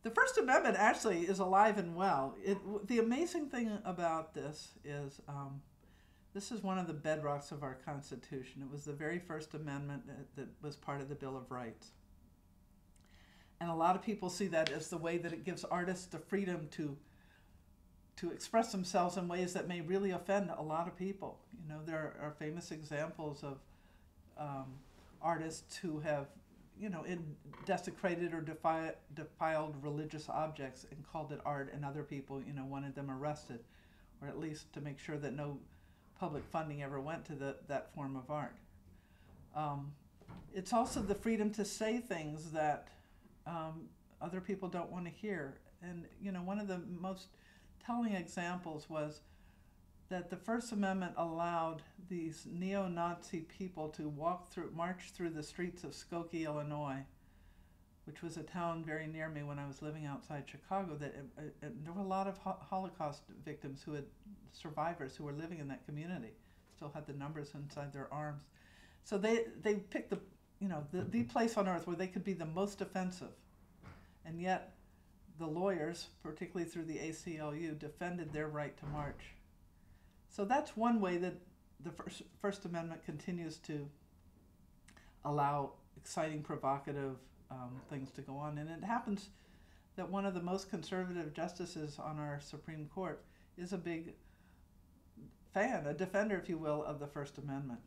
The First Amendment actually is alive and well. The amazing thing about this is one of the bedrocks of our Constitution. It was the very first amendment that was part of the Bill of Rights. And a lot of people see that as the way that it gives artists the freedom to express themselves in ways that may really offend a lot of people. You know, there are famous examples of artists who have, you know, desecrated or defiled religious objects and called it art, and other people, you know, wanted them arrested, or at least to make sure that no public funding ever went to that form of art. It's also the freedom to say things that other people don't want to hear. And, you know, one of the most telling examples was that the First Amendment allowed these neo-Nazi people to march through the streets of Skokie, Illinois, which was a town very near me when I was living outside Chicago. There were a lot of Holocaust victims survivors who were living in that community, still had the numbers inside their arms. So they picked the place on earth where they could be the most offensive, and yet the lawyers, particularly through the ACLU, defended their right to march. So that's one way that the First Amendment continues to allow exciting, provocative things to go on. And it happens that one of the most conservative justices on our Supreme Court is a big fan, a defender, if you will, of the First Amendment.